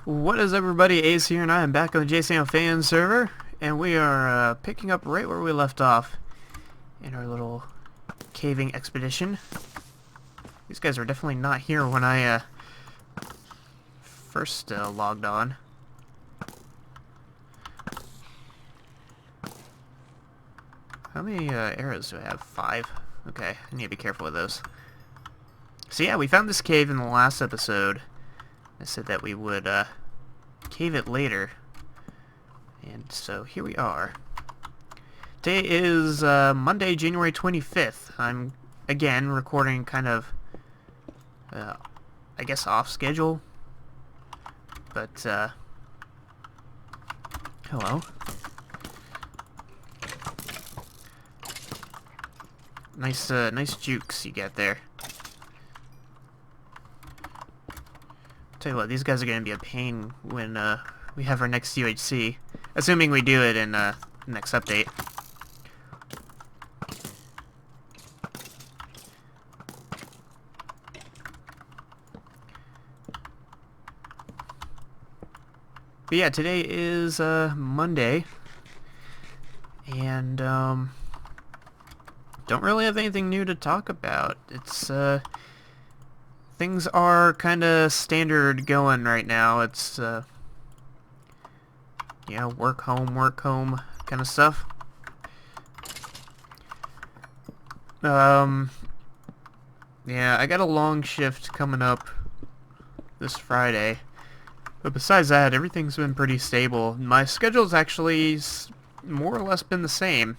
What is everybody? Ace here, and I am back on the Jsano fan server, and we are picking up right where we left off in our little caving expedition. These guys were definitely not here when I first logged on. How many arrows do I have? 5. Okay, I need to be careful with those. So yeah, we found this cave in the last episode. I said that we would cave it later. And so here we are. Today is Monday, January 25th. I'm, again, recording kind of, I guess, off schedule. But, hello. Nice jukes you get there. Tell you what, these guys are going to be a pain when we have our next UHC, assuming we do it in next update. But yeah, today is Monday, and don't really have anything new to talk about. It's things are kind of standard going right now. It's, you know, work home kind of stuff. Yeah, I got a long shift coming up this Friday. But besides that, everything's been pretty stable. My schedule's actually more or less been the same.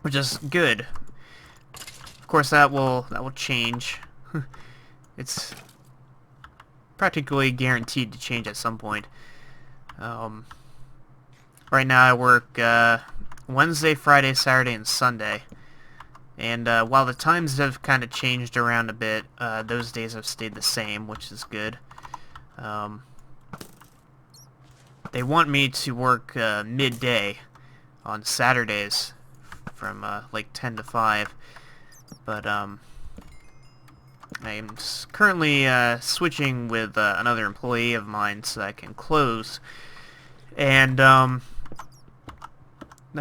Which is good. Of course, that will change. It's practically guaranteed to change at some point. Right now I work Wednesday, Friday, Saturday, and Sunday. And while the times have kind of changed around a bit, those days have stayed the same, which is good. They want me to work midday on Saturdays from like 10 to 5. But I'm currently switching with another employee of mine so that I can close. And that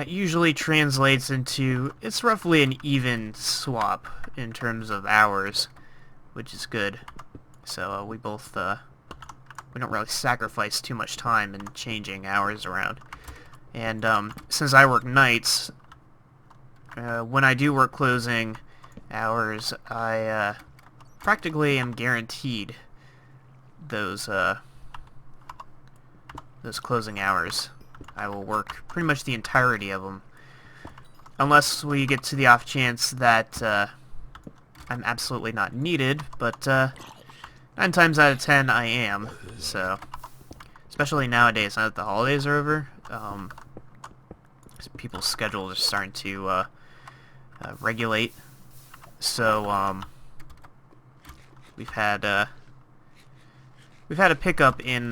usually translates into, it's roughly an even swap in terms of hours, which is good. So we both, we don't really sacrifice too much time in changing hours around. And since I work nights, when I do work closing hours, I practically am guaranteed those closing hours. I will work pretty much the entirety of them, unless we get to the off chance that I'm absolutely not needed, but 9 times out of 10 I am, so especially nowadays, now that the holidays are over, people's schedules are starting to regulate. So we've had a pickup in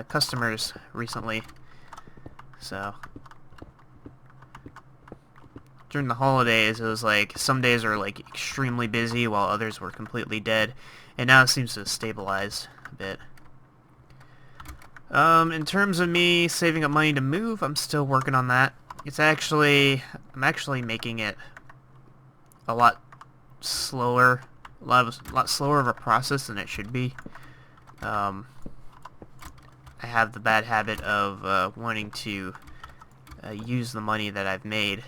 customers recently. So during the holidays, it was like some days are like extremely busy while others were completely dead, and now it seems to have stabilized a bit. In terms of me saving up money to move, I'm still working on that. I'm actually making it a lot slower, a lot slower of a process than it should be. I have the bad habit of wanting to use the money that I've made,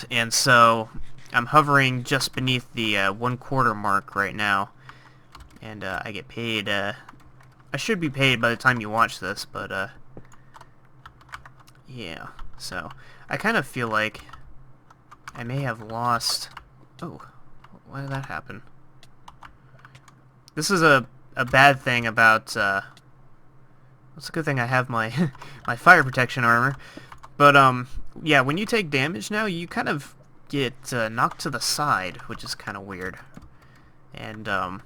and so I'm hovering just beneath the 1/4 mark right now, and I get paid. I should be paid by the time you watch this, but yeah. So I kind of feel like I may have lost. Oh, why did that happen? This is a bad thing about, it's a good thing I have my my fire protection armor, but yeah, when you take damage now, you kind of get knocked to the side, which is kind of weird. And I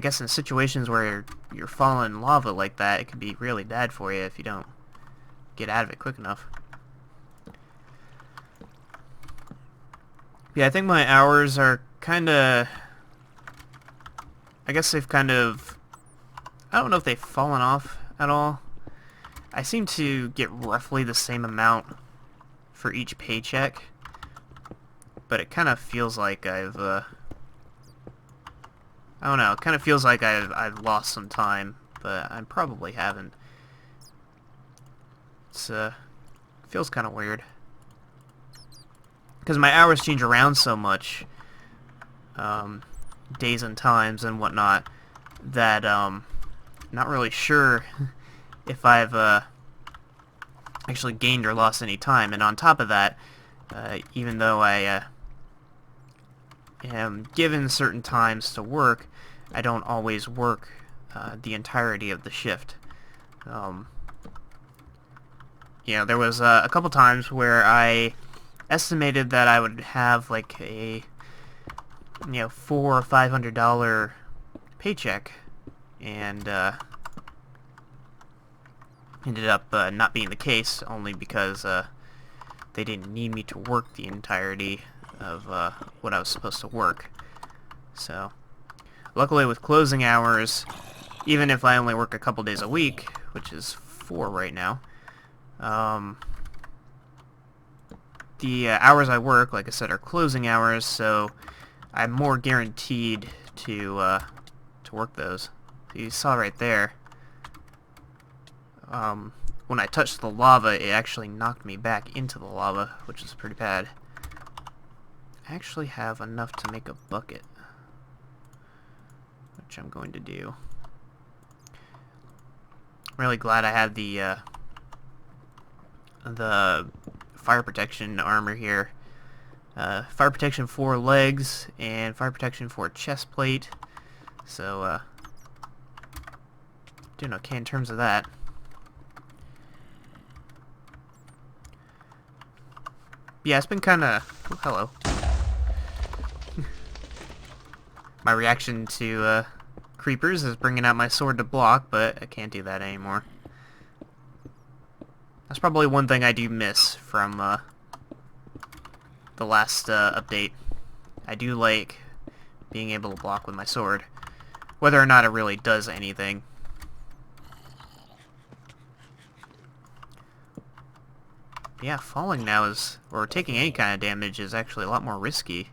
guess in situations where you're falling in lava like that, it can be really bad for you if you don't get out of it quick enough. Yeah, I think my hours are kind of I guess they've kind of... I don't know if they've fallen off at all. I seem to get roughly the same amount for each paycheck, but it kind of feels like I've, I don't know, it kind of feels like I've lost some time, but I probably haven't. It's, feels kind of weird. Because my hours change around so much, days and times and whatnot, that, not really sure if I've actually gained or lost any time. And on top of that, even though I am given certain times to work, I don't always work the entirety of the shift. You know, there was a couple times where I estimated that I would have like a $400 or $500 paycheck, and ended up not being the case, only because they didn't need me to work the entirety of what I was supposed to work. So, luckily with closing hours, even if I only work a couple days a week, which is 4 right now, the hours I work, like I said, are closing hours, so I'm more guaranteed to work those. So you saw right there, when I touched the lava, it actually knocked me back into the lava, which is pretty bad. I actually have enough to make a bucket, which I'm going to do. I'm really glad I had the fire protection armor here. Fire protection for legs and fire protection for chest plate. So, doing okay in terms of that. Yeah, it's been kind of... Oh, hello. My reaction to creepers is bringing out my sword to block, but I can't do that anymore. That's probably one thing I do miss from the last update. I do like being able to block with my sword, whether or not it really does anything. Yeah, falling now is, or taking any kind of damage is actually a lot more risky,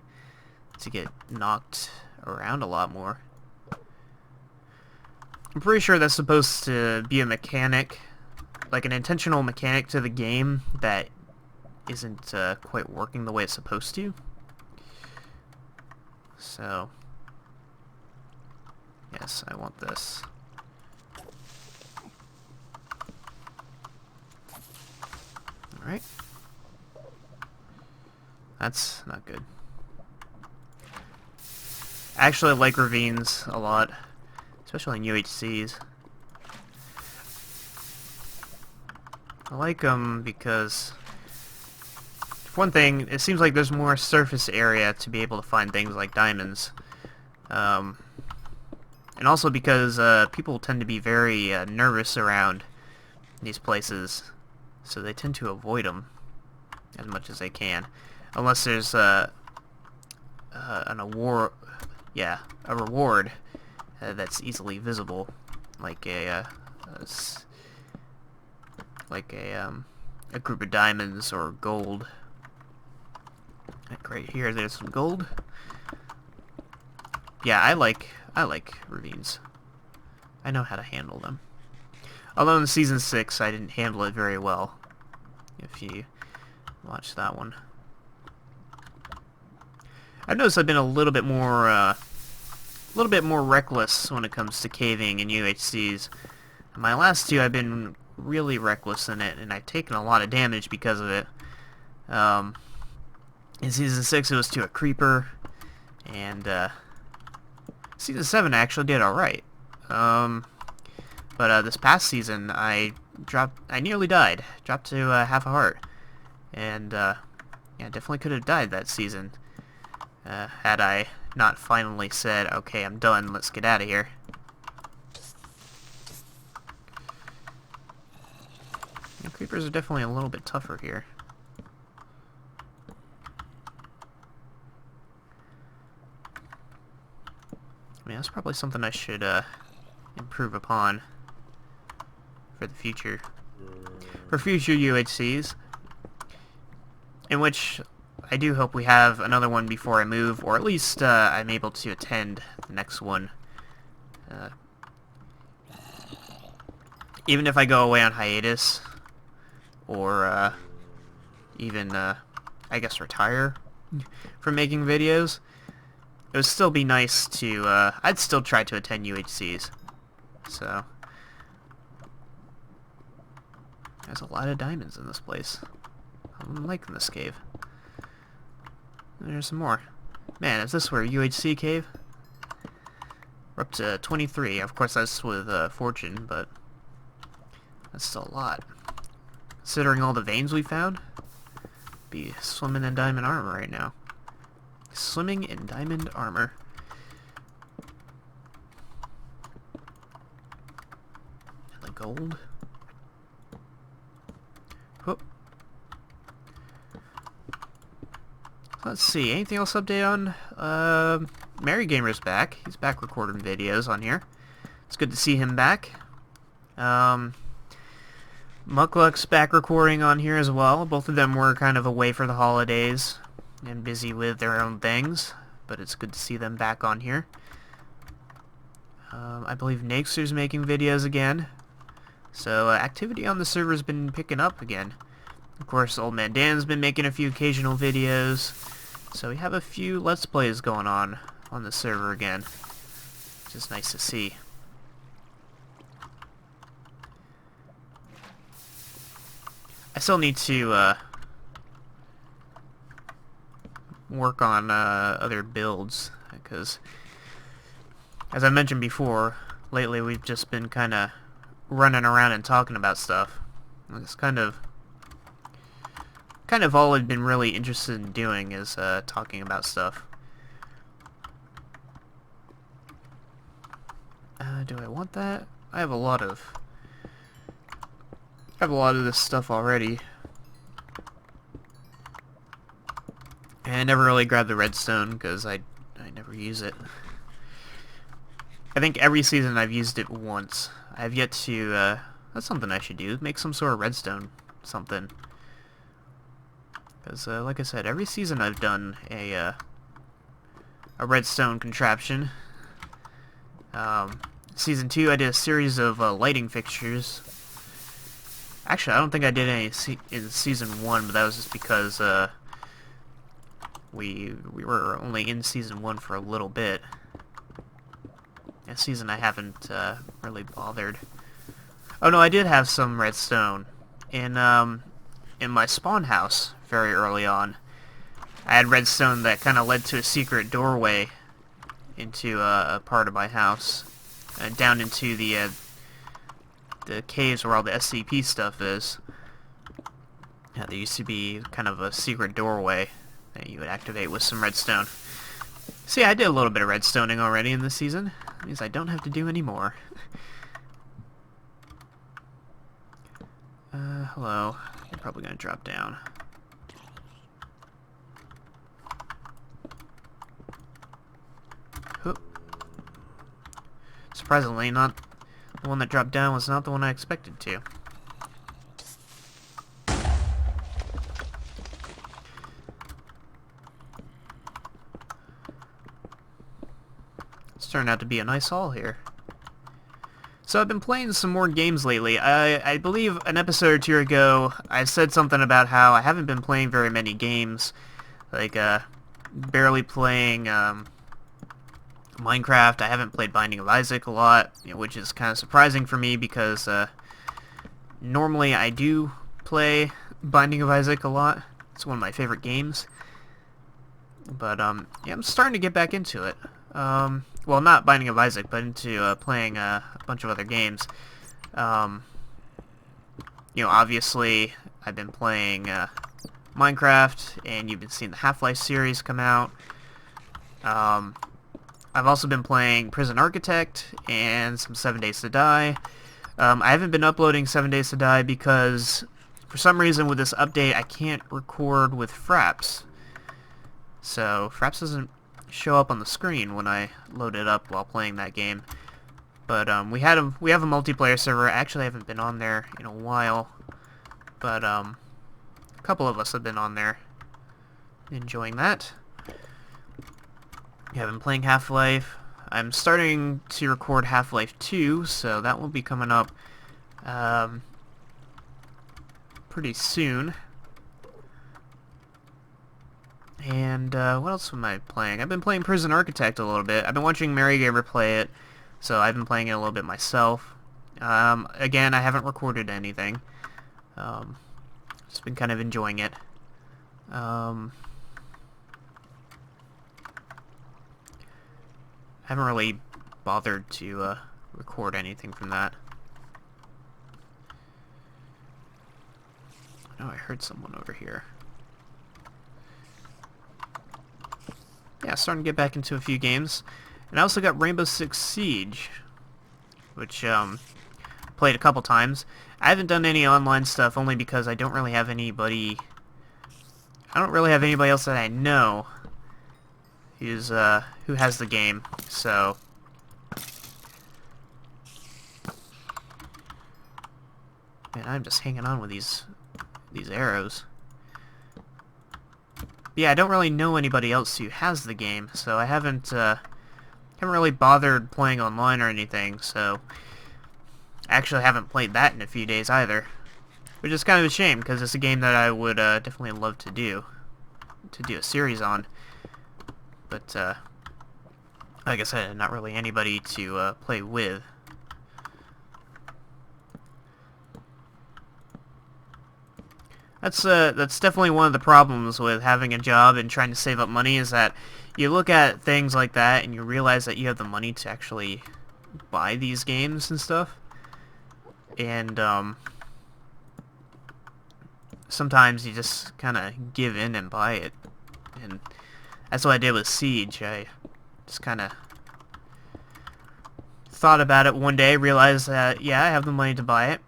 to get knocked around a lot more. I'm pretty sure that's supposed to be a mechanic, like an intentional mechanic to the game that isn't quite working the way it's supposed to. So, yes, I want this. Alright. That's not good. I actually like ravines a lot, especially in UHCs. I like them because, for one thing, it seems like there's more surface area to be able to find things like diamonds. And also because people tend to be very nervous around these places, so they tend to avoid them as much as they can, unless there's a reward that's easily visible, like a group of diamonds or gold. Like right here, there's some gold. Yeah, I like ravines. I know how to handle them. Although in Season 6, I didn't handle it very well, if you watch that one. I've noticed I've been a little bit more reckless when it comes to caving in UHCs. My last 2, I've been really reckless in it, and I've taken a lot of damage because of it. In Season 6, it was to a creeper, and Season 7 I actually did alright. But this past season, I nearly died. Dropped to half a heart. And, yeah, definitely could have died that season, had I not finally said, okay, I'm done, let's get out of here. And creepers are definitely a little bit tougher here. mean, that's probably something I should improve upon for the future. For future UHCs. In which I do hope we have another one before I move, or at least I'm able to attend the next one. Even if I go away on hiatus, or even, I guess, retire from making videos, it would still be nice to, I'd still try to attend UHCs. So, there's a lot of diamonds in this place. I'm liking this cave. There's some more. Man, is this where UHC cave? We're up to 23. Of course, that's with Fortune, but that's still a lot. Considering all the veins we found, be swimming in diamond armor right now. Swimming in diamond armor. And the gold. Whoop. Let's see, anything else to update on? Mary Gamer's back. He's back recording videos on here. It's good to see him back. Muckluck's back recording on here as well. Both of them were kind of away for the holidays and busy with their own things, but it's good to see them back on here. I believe Naxer's making videos again. So activity on the server's been picking up again. Of course, Old Man Dan's been making a few occasional videos. So we have a few Let's Plays going on the server again, which is nice to see. I still need to work on other builds, because as I mentioned before, lately we've just been kind of running around and talking about stuff. It's kind of all I've been really interested in doing is talking about stuff. Do I want that? I have a lot of this stuff already. And I never really grabbed the redstone because I never use it. I think every season I've used it once. I have yet to, that's something I should do, make some sort of redstone something. Because, like I said, every season I've done a redstone contraption. Season 2 I did a series of lighting fixtures. Actually, I don't think I did any in Season 1, but that was just because we were only in Season 1 for a little bit. This season I haven't really bothered. Oh no, I did have some redstone in my spawn house very early on. I had redstone that kind of led to a secret doorway into a part of my house, down into the caves where all the SCP stuff is. Yeah, there used to be kind of a secret doorway that you would activate with some redstone. See, I did a little bit of redstoning already in this season. That means I don't have to do any more. Hello. You're probably gonna drop down. Oop. Surprisingly, not the one that dropped down was not the one I expected to. It's turned out to be a nice haul here. So I've been playing some more games lately. I believe an episode or two ago I said something about how I haven't been playing very many games. Like, barely playing Minecraft. I haven't played Binding of Isaac a lot, which is kind of surprising for me because normally I do play Binding of Isaac a lot. It's one of my favorite games. But yeah, I'm starting to get back into it. Well, not Binding of Isaac, but into playing a bunch of other games. Obviously, I've been playing Minecraft, and you've been seeing the Half-Life series come out. I've also been playing Prison Architect and some 7 Days to Die. I haven't been uploading 7 Days to Die because, for some reason, with this update, I can't record with Fraps. So, Fraps show up on the screen when I load it up while playing that game. But we have a multiplayer server. Actually, I haven't been on there in a while, but a couple of us have been on there, enjoying that. Yeah, I've been playing Half-Life. I'm starting to record Half-Life 2, so that will be coming up pretty soon. And what else am I playing? I've been playing Prison Architect a little bit. I've been watching Mary Gamer play it, so I've been playing it a little bit myself. Again, I haven't recorded anything. Just been kind of enjoying it. I haven't really bothered to record anything from that. Oh, I heard someone over here. Yeah, starting to get back into a few games. And I also got Rainbow Six Siege, which played a couple times. I haven't done any online stuff only because I don't really have anybody. I don't really have anybody else that I know who has the game. So man, I'm just hanging on with these arrows. Yeah, I don't really know anybody else who has the game, so I haven't really bothered playing online or anything, so I actually haven't played that in a few days either, which is kind of a shame because it's a game that I would definitely love to do a series on, but like I said, not really anybody to play with. That's definitely one of the problems with having a job and trying to save up money, is that you look at things like that and you realize that you have the money to actually buy these games and stuff. And sometimes you just kind of give in and buy it. And that's what I did with Siege. I just kind of thought about it one day, realized that, yeah, I have the money to buy it,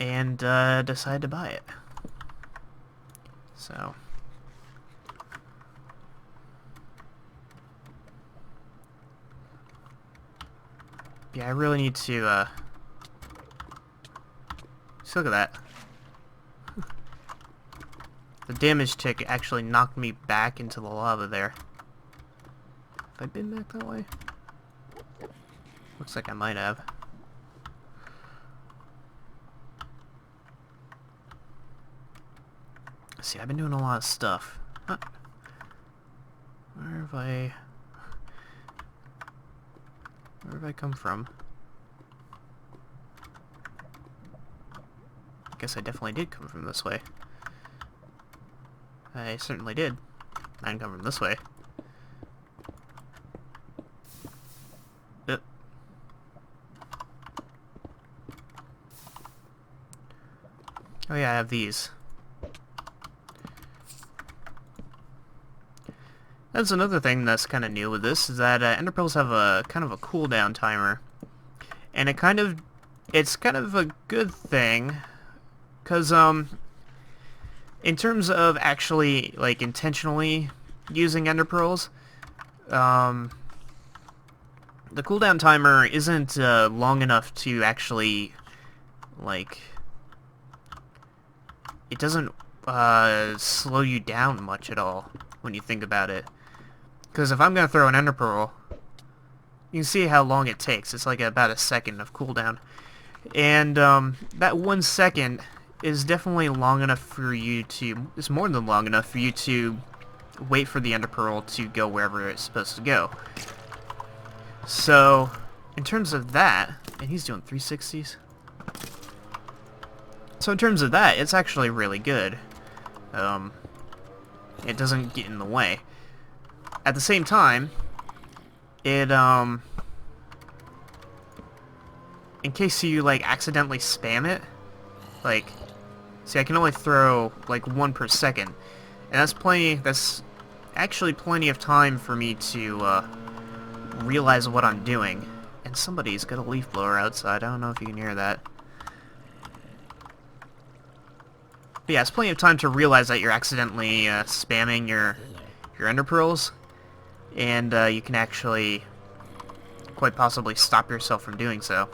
and decided to buy it. So yeah, I really need to just look at that. The damage tick actually knocked me back into the lava there. Have I been back that way? Looks like I might have. See, I've been doing a lot of stuff. Huh. Where have I come from? I guess I definitely did come from this way. I certainly did. I didn't come from this way. Yep. Oh yeah, I have these. That's another thing that's kind of new with this, is that ender pearls have a kind of a cooldown timer, and it's kind of a good thing, cause in terms of actually like intentionally using ender pearls, the cooldown timer isn't long enough to actually, like, it doesn't slow you down much at all when you think about it. Because if I'm going to throw an ender pearl, you can see how long it takes. It's like about a second of cooldown. And that 1 second is definitely long enough for you to... It's more than long enough for you to wait for the ender pearl to go wherever it's supposed to go. So, in terms of that... And he's doing 360s. So in terms of that, it's actually really good. It doesn't get in the way. At the same time, it, in case you, like, accidentally spam it, like, see, I can only throw, like, 1 per second, and that's actually plenty of time for me to, realize what I'm doing. And somebody's got a leaf blower outside, I don't know if you can hear that. But yeah, it's plenty of time to realize that you're accidentally, spamming your ender pearls. and you can actually quite possibly stop yourself from doing so.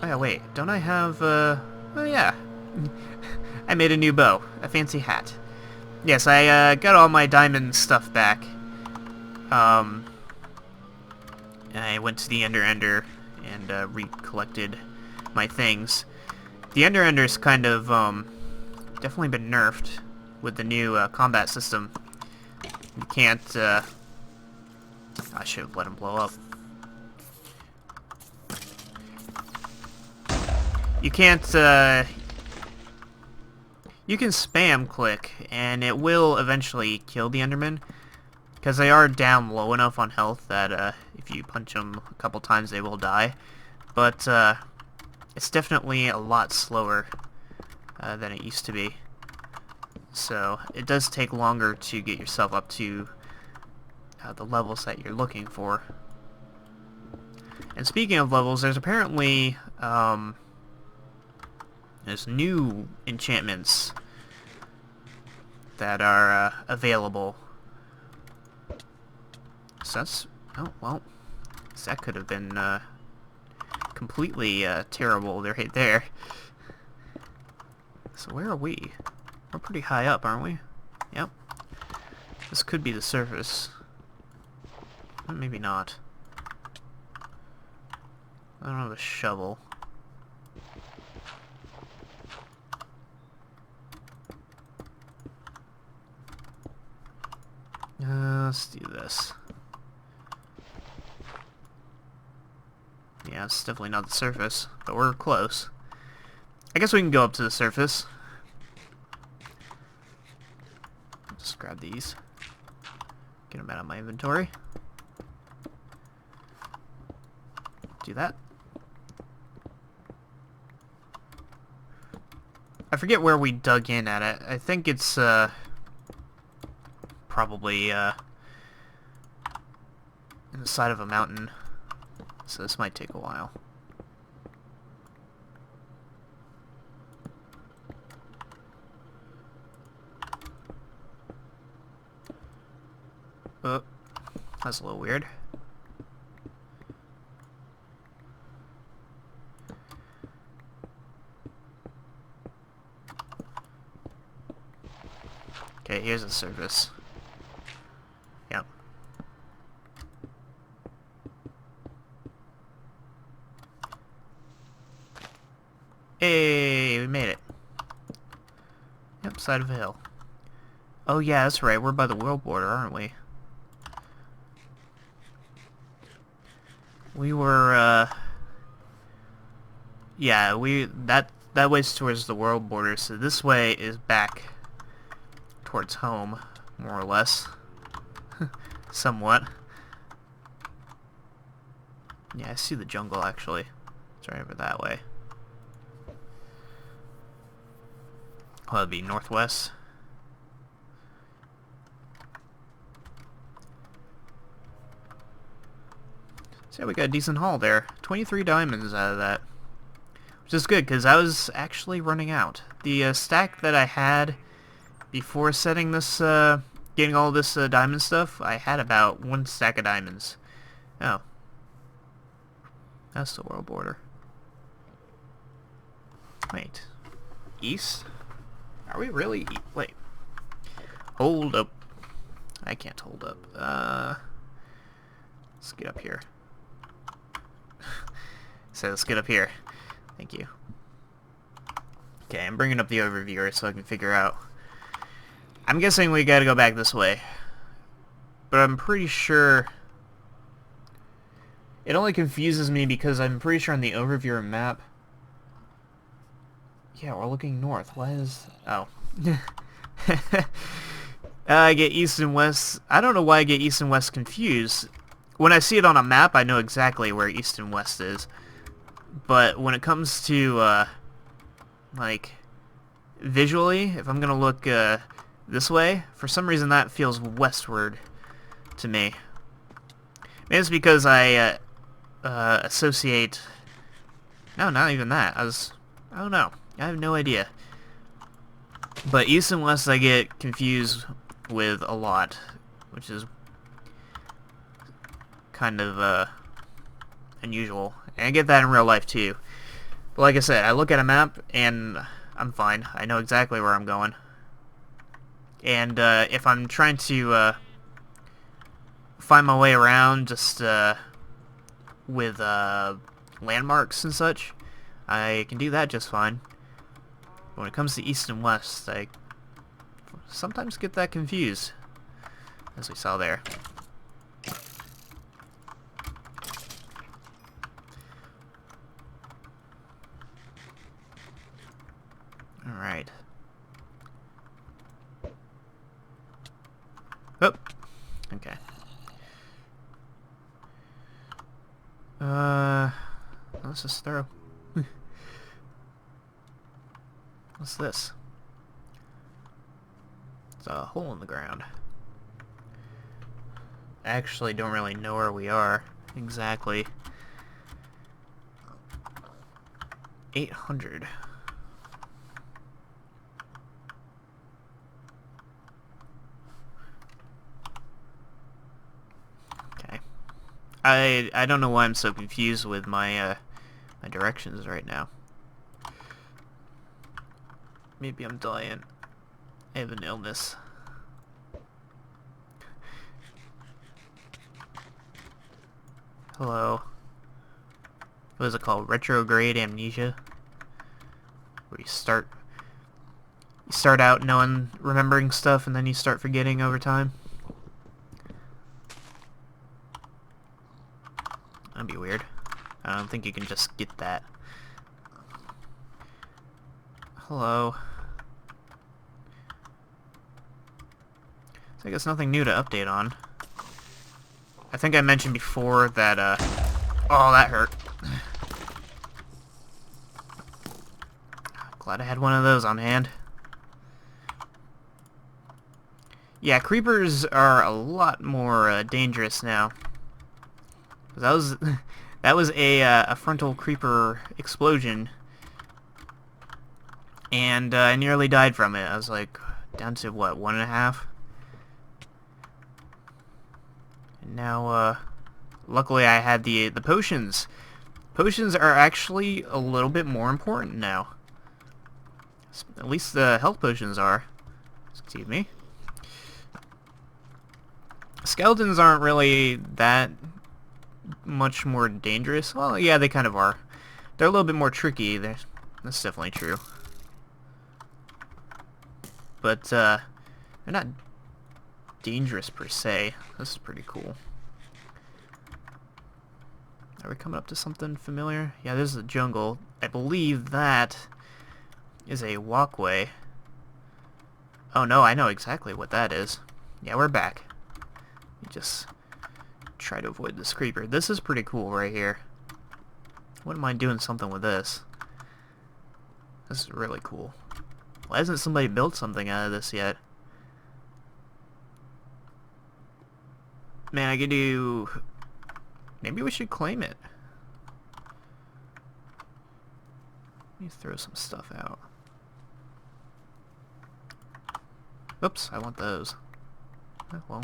Oh yeah, wait, don't I have, oh yeah, I made a new bow, a fancy hat. Yes, I got all my diamond stuff back. I went to the Ender and recollected my things. The Ender's kind of definitely been nerfed with the new combat system. You can't I should have let him blow up. You can't you can spam click and it will eventually kill the Enderman, because they are down low enough on health that if you punch them a couple times they will die. But it's definitely a lot slower than it used to be. So it does take longer to get yourself up to the levels that you're looking for. And speaking of levels, there's apparently there's new enchantments that are available. So that's, oh well, so that could have been completely terrible right there. So where are we? We're pretty high up, aren't we? Yep. This could be the surface. Maybe not. I don't have a shovel. Let's do this. Yeah, it's definitely not the surface, but we're close. I guess we can go up to the surface. Just grab these. Get them out of my inventory. Do that. I forget where we dug in at it. I think it's probably in the side of a mountain. So this might take a while. Oh, that's a little weird. Okay, here's the surface. Yep. Hey, we made it. Yep, side of a hill. Oh yeah, that's right, we're by the world border, aren't we? We were, yeah, that way's towards the world border, so this way is back towards home, more or less. Somewhat. Yeah, I see the jungle, actually. It's right over that way. Well, that'd be northwest. So yeah, we got a decent haul there. 23 diamonds out of that. Which is good, because I was actually running out. The stack that I had before setting this, getting all this diamond stuff, I had about 1 stack of diamonds. Oh. That's the world border. Wait. East? Are we really? Wait. Hold up. I can't hold up. Let's get up here. So let's get up here. Thank you. Okay, I'm bringing up the overviewer so I can figure out. I'm guessing we gotta go back this way. But I'm pretty sure... It only confuses me because I'm pretty sure on the overviewer map... Yeah, we're looking north. Why is... Oh. I get east and west... I don't know why I get east and west confused. When I see it on a map, I know exactly where east and west is. But when it comes to, like, visually, if I'm gonna look, this way, for some reason that feels westward to me. Maybe it's because I, associate... No, not even that. I don't know. I have no idea. But east and west I get confused with a lot. which is kind of unusual. And I get that in real life too. But like I said, I look at a map and I'm fine. I know exactly where I'm going. And if I'm trying to find my way around just with landmarks and such, I can do that just fine. But when it comes to east and west, I sometimes get that confused, as we saw there. Alright. Oh! Okay. Let's just throw. What's this? It's a hole in the ground. I actually don't really know where we are exactly. 800. Okay. I don't know why I'm so confused with my my directions right now. Maybe I'm dying. I have an illness. Hello. What is it called? Retrograde amnesia? Where you start out remembering stuff, and then you start forgetting over time. That'd be weird. I don't think you can just get that. Hello. So I guess nothing new to update on. I think I mentioned before that, oh, that hurt. Glad I had one of those on hand. Yeah, creepers are a lot more dangerous now. That was that was a frontal creeper explosion, and I nearly died from it. I was like down to what, 1.5. And now, luckily, I had the potions. Potions are actually a little bit more important now. At least the health potions are. Excuse me. Skeletons aren't really that much more dangerous. Well, yeah, they kind of are. They're a little bit more tricky. That's definitely true. But they're not dangerous per se. This is pretty cool. Are we coming up to something familiar? Yeah, this is a jungle. I believe that is a walkway. Oh no, I know exactly what that is. Yeah, we're back. Just try to avoid this creeper. This is pretty cool right here. Wouldn't mind doing something with this. This is really cool. Why hasn't somebody built something out of this yet? Man, I could do... Maybe we should claim it. Let me throw some stuff out. Oops, I want those. Oh, well.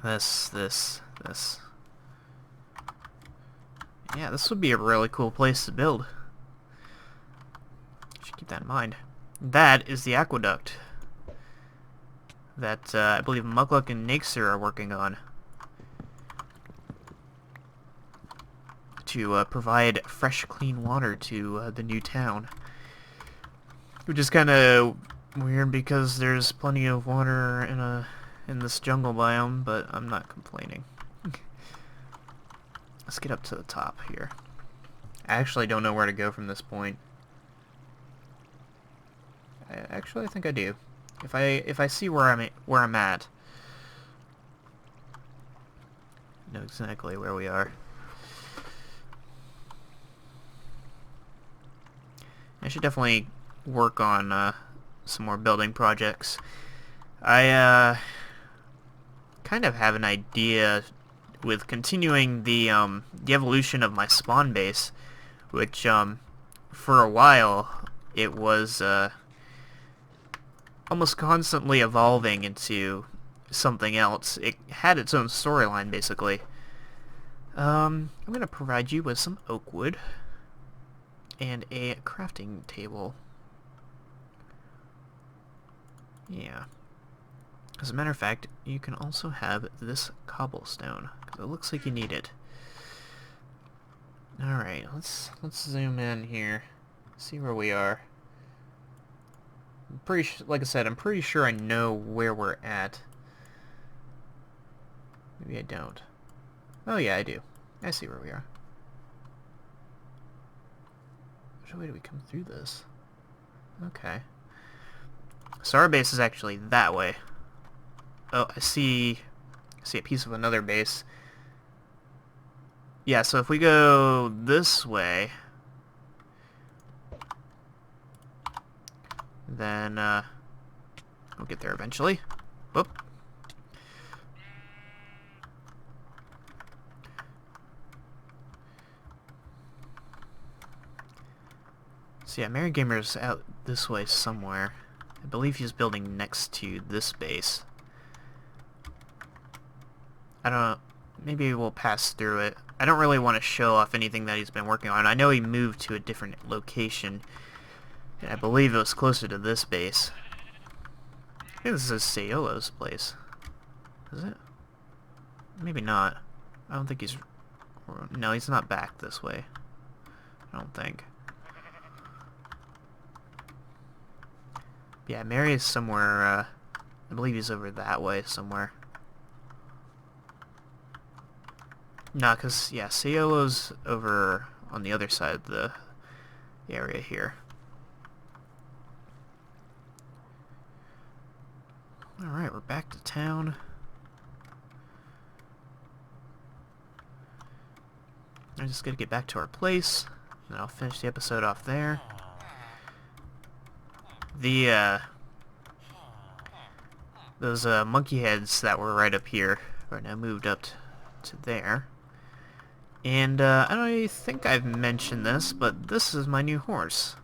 This. Yeah, this would be a really cool place to build. Should keep that in mind. That is the aqueduct that I believe Mukluk and Nixer are working on to provide fresh, clean water to the new town. Which is kind of weird because there's plenty of water in this jungle biome, but I'm not complaining. Let's get up to the top here. I actually don't know where to go from this point. I think I do. If I see where I'm at, I know exactly where we are. I should definitely work on some more building projects. I kind of have an idea with continuing the evolution of my spawn base, which for a while it was almost constantly evolving into something else. It had its own storyline, basically. I'm going to provide you with some oak wood and a crafting table. Yeah. As a matter of fact, you can also have this cobblestone, because it looks like you need it. Alright, let's zoom in here, see where we are. Like I said, I'm pretty sure I know where we're at. Maybe I don't. Oh yeah, I do. I see where we are. Which way do we come through this? Okay. So our base is actually that way. Oh, I see a piece of another base. Yeah, so if we go this way, then we'll get there eventually. Whoop. So yeah, Mary Gamer's out this way somewhere. I believe he's building next to this base. I don't know. Maybe we'll pass through it. I don't really want to show off anything that he's been working on. I know he moved to a different location, and I believe it was closer to this base. I think this is Sayolo's place. Is it? Maybe not. I don't think he's... No, he's not back this way. I don't think. Yeah, Mary is somewhere, I believe he's over that way somewhere. No, because, yeah, Sayolo's over on the other side of the area here. Alright, we're back to town. I'm just gonna get back to our place, and I'll finish the episode off there. Those monkey heads that were right up here are now moved up to there. And I don't think I've mentioned this, but this is my new horse.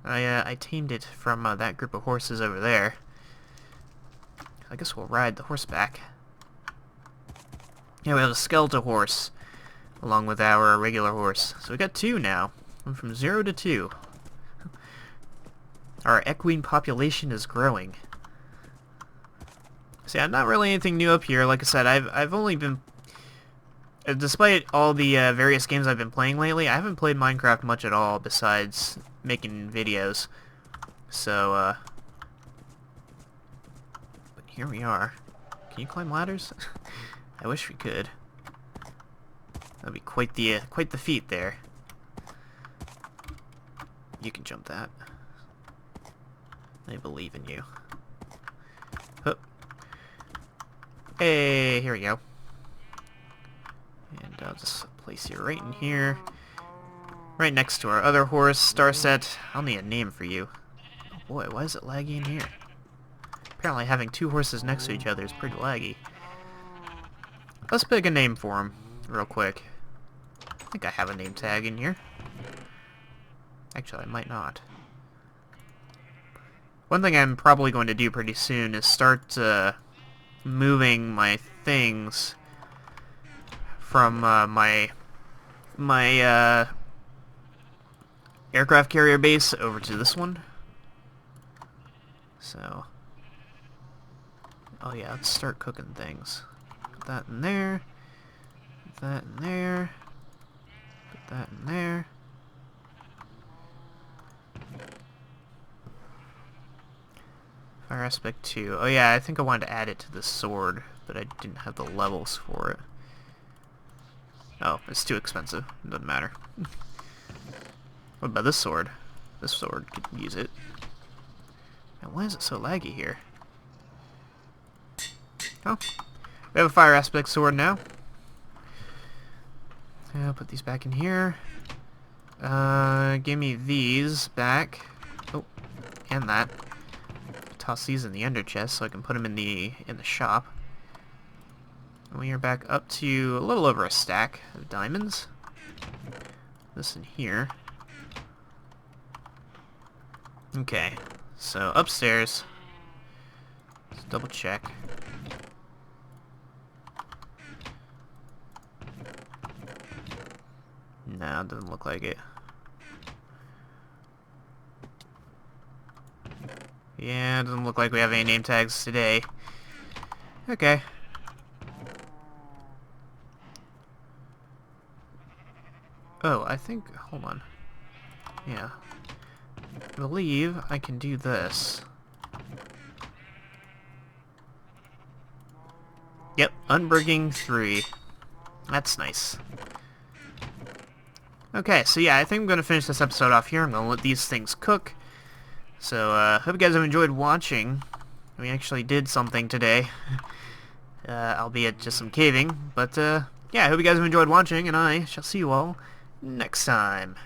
I tamed it from that group of horses over there. I guess we'll ride the horse back. Yeah, we have a skeletal horse along with our regular horse. So we got two now. Went from 0 to 2. Our equine population is growing. See, not really anything new up here. Like I said, I've only been... Despite all the various games I've been playing lately, I haven't played Minecraft much at all besides making videos. So, but here we are. Can you climb ladders? I wish we could. That'd be quite the feat there. You can jump that. I believe in you. Hup. Hey, here we go. And I'll just place you right in here. Right next to our other horse, Starset. I'll need a name for you. Oh boy, why is it laggy in here? Apparently having two horses next to each other is pretty laggy. Let's pick a name for him, real quick. I think I have a name tag in here. Actually, I might not. One thing I'm probably going to do pretty soon is start moving my things from my aircraft carrier base over to this one. So, oh yeah, let's start cooking things. Put that in there. Put that in there. Put that in there. Fire aspect 2. Oh yeah, I think I wanted to add it to the sword, but I didn't have the levels for it. Oh, it's too expensive. It doesn't matter. What about this sword? This sword could use it. Now, why is it so laggy here? Oh, we have a fire aspect sword now. I'll put these back in here. Give me these back. Oh, and that. Toss these in the ender chest so I can put them in the shop. And we are back up to a little over a stack of diamonds. This in here. Okay, So, upstairs. Let's double check. No, it doesn't look like it. Yeah, it doesn't look like we have any name tags today. Okay. Oh, I think... hold on. Yeah. I believe I can do this. Yep, unbrigging 3. That's nice. Okay, so yeah, I think I'm going to finish this episode off here. I'm going to let these things cook. So, hope you guys have enjoyed watching. We actually did something today. Albeit just some caving. But, yeah, I hope you guys have enjoyed watching, and I shall see you all next time.